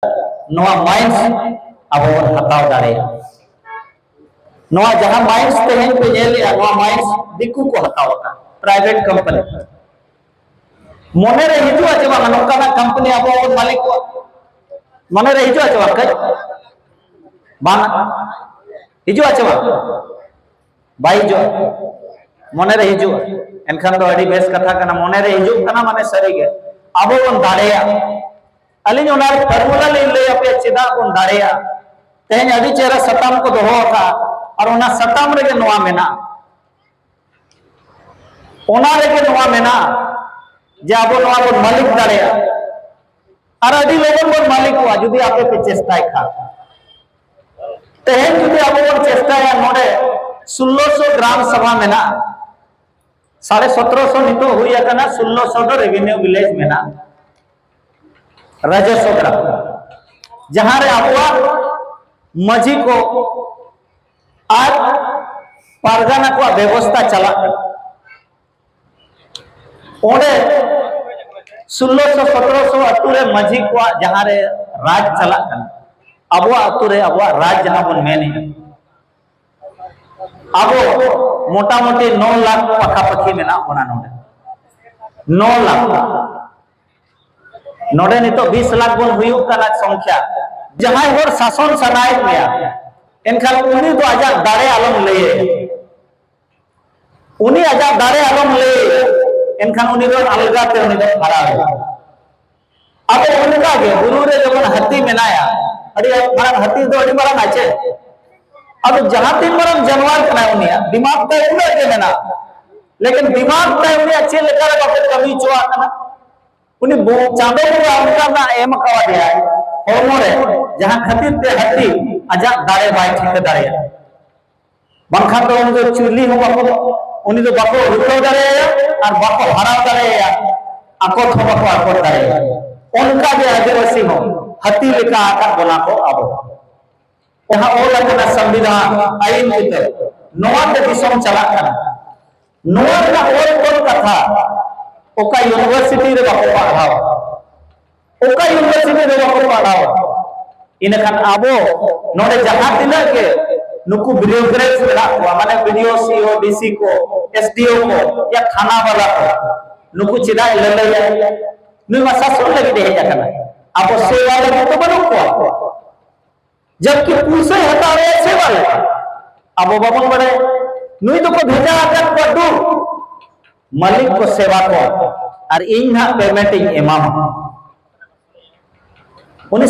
mines अब हताव दाड़े जहां mines तेहन पे माइंस दिकू को हताव प्राइवेट कंपनी मने रे हिजुआ चे बांग नोकाना कंपनी अब मालिक को मने रे हिजुआ चे बांग हिजुआ चे बाई जो मने रे हिजुआ एनखान दो अड़ी बेस कथा कना मने रे हिजुआ कना माने सरी गे अब बन दाड़ेया अली फर्मुला ले चेदा बन दाड़ेया तेहन अड़ी चेहरा सताम को दोहो का और ओना सताम रे नोआ मेना ओना रे नोआ मेना जे अब नोआ बन मालिक दाड़ेया और अड़ी लोगन बन मालिक हुआ जुदी आपे पे चेष्टाय खा तेहन जुदी अब बन चेष्टाया नोडे 1600 ग्राम सभा मेना 1750 नितो हुई अकना 1600 दो रेवेन्यू विलेज मेना राजस्व ग्राम जहां रे आबुआ मजी को आज पारगाना को व्यवस्था चला ओडे 1600 1700 अतुरे मजी को जहां रे राज चला अबुआ अतुरे अबुआ राज जहां बन मेने अब मोटा मोटी 9 लाख पखा पखी मेना ओना नोडे 9 लाख नोडे नितो 20 लाख बन हुयु कना संख्या जहां होर शासन सनाय मेया एनखान उनी दो आजा दाड़े आलम ले उनी आजा दाड़े आलम ले एनखान उनी दो अलगाते उनी दो हरा अब उनका गे गुरु रे जबन हत्ती मेनाया अड़ी मारन हत्ती दो अड़ी मारन आचे अब जहां तीन मारन जानवर कना उनिया दिमाग ते उने के मेना लेकिन दिमाग ते उनी अच्छे लेकर बापे कमी चोआ कना उनी चांदो को उनका ना एम कवा दिया होमो रे जहां खातिर ते हत्ती आजा दाड़े बाय ठीक दाड़े बंखा तो उन दो चुरली हो बापो उनी दो बापो रुको दाड़े और बापो हरा दाड़े आको थो बापो आको दाड़े उनका जे आदिवासी हो हत्ती लेका आकर बना को अब वहां ओल लगना संविधान आईन उतर नोआ के दिसम चला कना नोआ का ओल कथा ओका यूनिवर्सिटी रे बापो पढ़ाओ ओका यूनिवर्सिटी रे बापो पढ़ाओ इनखान आबो नोडे जहां तिना के नुकु ब्यूरोक्रेट्स मेना को माने बीडीओ सीओ डीसी को एसडीओ को या थाना वाला को नुकु चिदा ललैया नु शासन लगी दे जाकना आबो सेवा लगी तो बनो को जबकि पुलिस हटा रहे सेवा लगी आबो बाबन बड़े नुई तो को भेजा आकर पडू मालिक को सेवा को और इन पेमेंट एमाम उन्हें